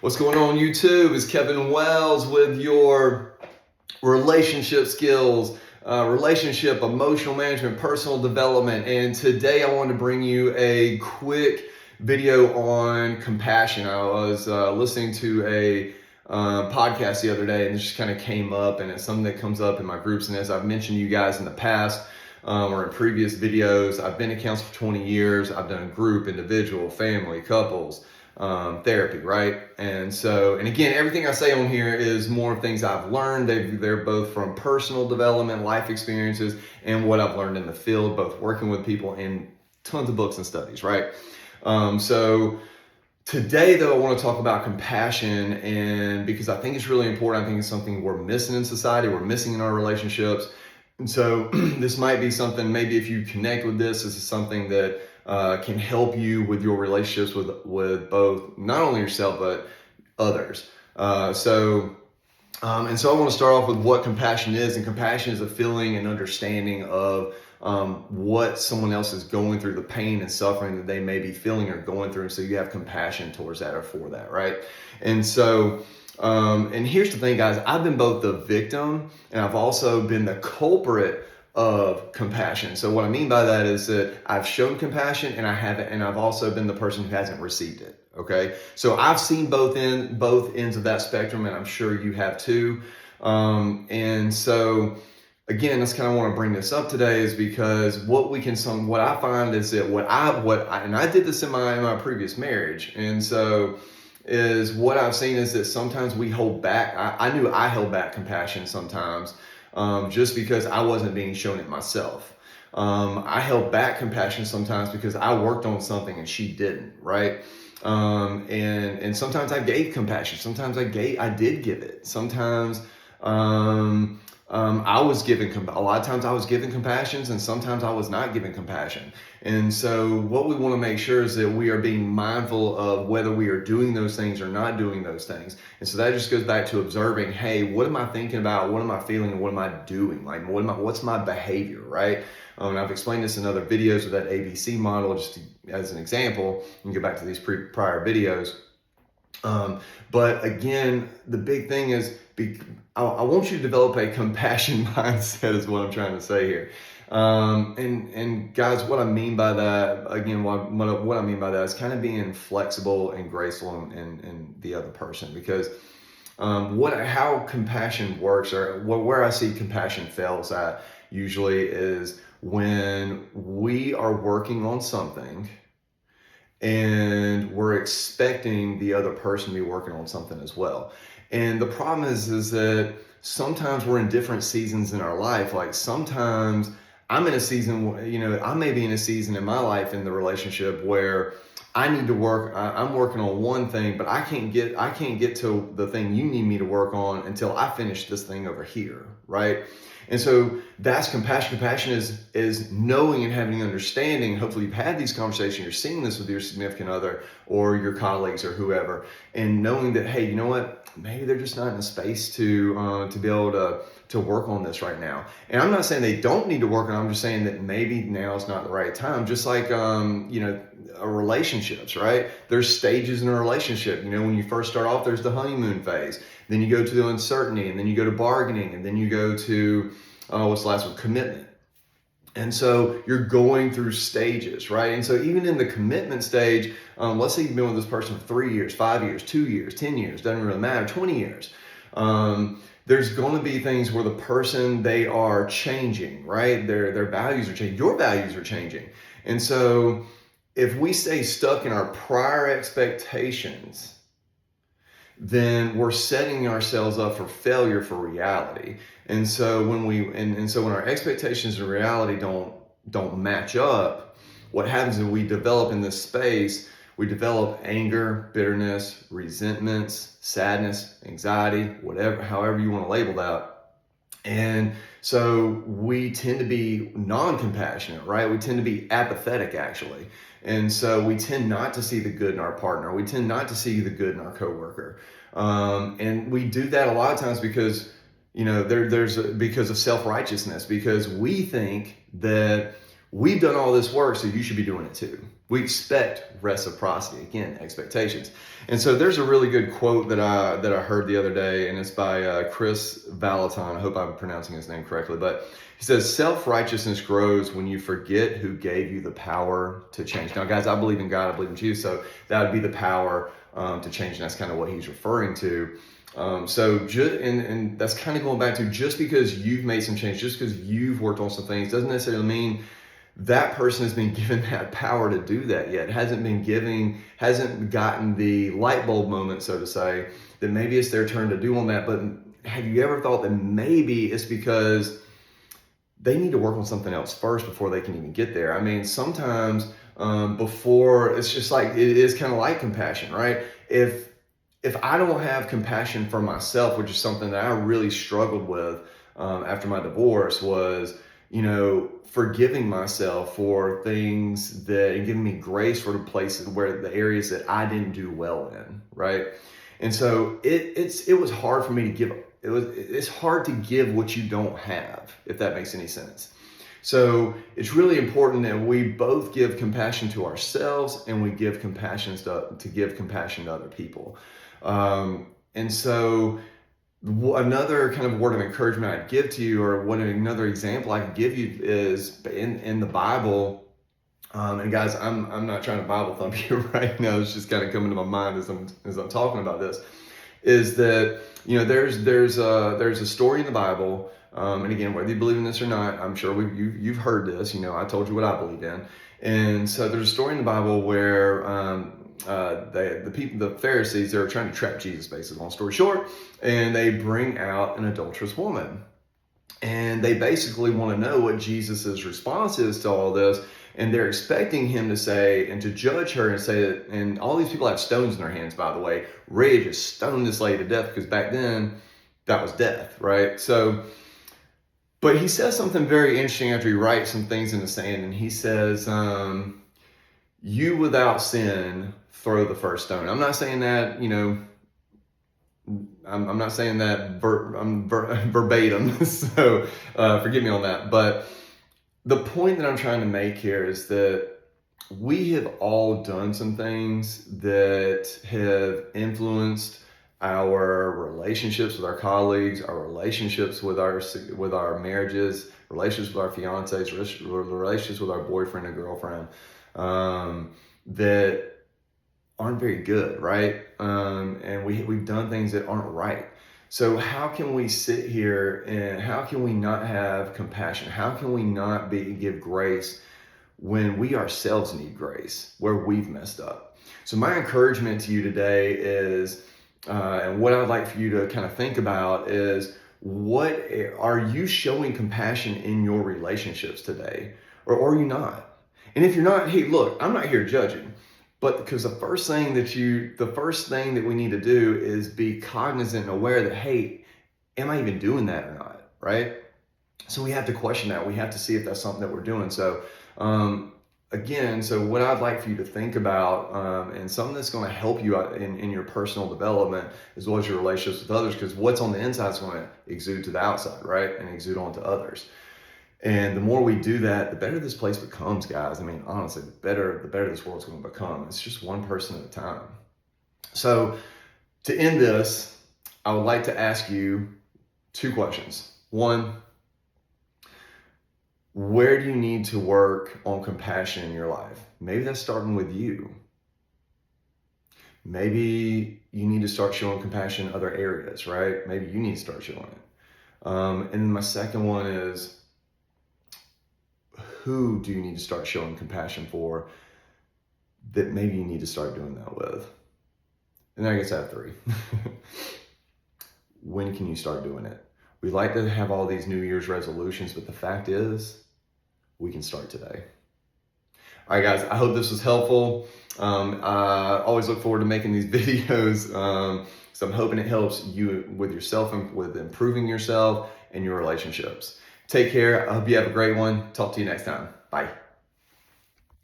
What's going on YouTube? It's Kevin Wells with your relationship skills, relationship, emotional management, personal development. And today I want to bring you a quick video on compassion. I was listening to a podcast the other day, and this just kind of came up, and it's something that comes up in my groups. And as I've mentioned to you guys in the past, or in previous videos, I've been a counselor for 20 years. I've done group, individual, family, couples, therapy, right? And again, everything I say on here is more things I've learned. They're both from personal development, life experiences, and what I've learned in the field, both working with people and tons of books and studies, right? Today, though, I want to talk about compassion, and because I think it's really important. I think it's something we're missing in society, we're missing in our relationships. And so this might be something, maybe if you connect with this is something that can help you with your relationships with both, not only yourself, but others. So I want to start off with what compassion is. And compassion is a feeling and understanding of what someone else is going through, the pain and suffering that they may be feeling or going through. And so you have compassion towards that or for that, right? And so, and here's the thing, guys, I've been both the victim and I've also been the culprit of compassion. So what I mean by that is that I've shown compassion and I haven't, and I've also been the person who hasn't received it. Okay. So I've seen both ends of that spectrum, and I'm sure you have too. And so again, that's kind of want to bring this up today is because what I find is that and I did this in my previous marriage. And so is what I've seen is that sometimes we hold back. I knew I held back compassion sometimes, just because I wasn't being shown it myself. I held back compassion sometimes because I worked on something and she didn't, right? And sometimes I gave compassion. Sometimes I did give it. Sometimes I was given, a lot of times I was given compassions, and sometimes I was not given compassion. And so what we want to make sure is that we are being mindful of whether we are doing those things or not doing those things. And so that just goes back to observing, hey, what am I thinking about? What am I feeling? And what am I doing? Like, what's my behavior, right? And I've explained this in other videos with that ABC model, as an example. You can go back to these prior videos. But again, the big thing is, I want you to develop a compassion mindset is what I'm trying to say here. And guys, what I mean by that, again, what I mean by that is kind of being flexible and graceful in the other person, because how compassion works, or where I see compassion fails at usually is when we are working on something and we're expecting the other person to be working on something as well. And the problem is that sometimes we're in different seasons in our life. Like sometimes I'm in a season, I may be in a season in my life in the relationship where I need to work. I'm working on one thing, but I can't get to the thing you need me to work on until I finish this thing over here, right? And so that's compassion. Compassion is knowing and having understanding. Hopefully you've had these conversations, you're seeing this with your significant other or your colleagues or whoever, and knowing that, hey, you know what? Maybe they're just not in a space to be able to work on this right now. And I'm not saying they don't need to work on it. I'm just saying that maybe now is not the right time. Just like, relationships, right? There's stages in a relationship. When you first start off, there's the honeymoon phase. Then you go to the uncertainty, and then you go to bargaining, and then you go to, what's the last one? Commitment. And so you're going through stages, right? And so even in the commitment stage, let's say you've been with this person for 3 years, 5 years, 2 years, 10 years, doesn't really matter, 20 years. There's going to be things where the person, they are changing, right? Their values are changing. Your values are changing. And so if we stay stuck in our prior expectations, then we're setting ourselves up for failure for reality. And so when our expectations and reality don't match up, what happens is we develop in this space, we develop anger, bitterness, resentments, sadness, anxiety, however you want to label that. And so we tend to be non-compassionate, right? We tend to be apathetic, actually. And so we tend not to see the good in our partner. We tend not to see the good in our coworker. And we do that a lot of times because, because of self-righteousness, because we think that we've done all this work, so you should be doing it too, We expect reciprocity. Again, expectations. And so there's a really good quote that I heard the other day, and it's by Chris Valaton. I hope I'm pronouncing his name correctly, but he says, self-righteousness grows when you forget who gave you the power to change. Now, guys, I believe in God, I believe in Jesus, so that would be the power to change, and that's kind of what he's referring to. And that's kind of going back to, just because you've made some change, just because you've worked on some things, doesn't necessarily mean that person has been given that power to do that yet. Hasn't gotten the light bulb moment, so to say, that maybe it's their turn to do on that. But have you ever thought that maybe it's because they need to work on something else first before they can even get there? I mean, sometimes before, it's just like, it is kind of like compassion, right? If I don't have compassion for myself, which is something that I really struggled with after my divorce, was, forgiving myself for things and giving me grace for the places where the areas that I didn't do well in, right? And so it was hard for me to give. It's hard to give what you don't have, if that makes any sense. So it's really important that we both give compassion to ourselves, and we give compassion to give compassion to other people. And so another kind of word of encouragement I'd give to you, or another example I could give you, is in the Bible. And guys, I'm not trying to Bible thump you right now. It's just kind of coming to my mind as I'm talking about this. Is that there's a story in the Bible, and again, whether you believe in this or not, I'm sure you've heard this. I told you what I believe in, and so there's a story in the Bible where the Pharisees, they're trying to trap Jesus, basically, long story short, and they bring out an adulterous woman, and they basically want to know what Jesus's response is to all this. And they're expecting him to say, and to judge her and say that, and all these people have stones in their hands, by the way, ready to just stone this lady to death, because back then that was death, right? So, but he says something very interesting after he writes some things in the sand, and he says, you without sin, throw the first stone. I'm not saying that, I'm not saying that verbatim, so forgive me on that. But the point that I'm trying to make here is that we have all done some things that have influenced our relationships with our colleagues, our relationships with our marriages, relationships with our fiancés, relationships with our boyfriend and girlfriend, that aren't very good, right? And we've done things that aren't right. So how can we sit here and how can we not have compassion? How can we not give grace when we ourselves need grace, where we've messed up? So my encouragement to you today is, and what I'd like for you to kind of think about is, what are you showing compassion in your relationships today, or are you not? And if you're not, hey, look, I'm not here judging. But because the first thing that we need to do is be cognizant and aware that, hey, am I even doing that or not, right? So we have to question that. We have to see if that's something that we're doing. So again, so what I'd like for you to think about, and something that's going to help you out in your personal development, as well as your relationships with others, because what's on the inside is going to exude to the outside, right? And exude onto others. And the more we do that, the better this place becomes, guys. I mean, honestly, the better this world's going to become. It's just one person at a time. So to end this, I would like to ask you two questions. One, where do you need to work on compassion in your life? Maybe that's starting with you. Maybe you need to start showing compassion in other areas, right? Maybe you need to start showing it. And then my second one is, who do you need to start showing compassion for that maybe you need to start doing that with? And then I guess I have three. When can you start doing it? We like to have all these New Year's resolutions, but the fact is, we can start today. All right, guys, I hope this was helpful. I always look forward to making these videos. So I'm hoping it helps you with yourself and with improving yourself and your relationships. Take care. I hope you have a great one. Talk to you next time. Bye.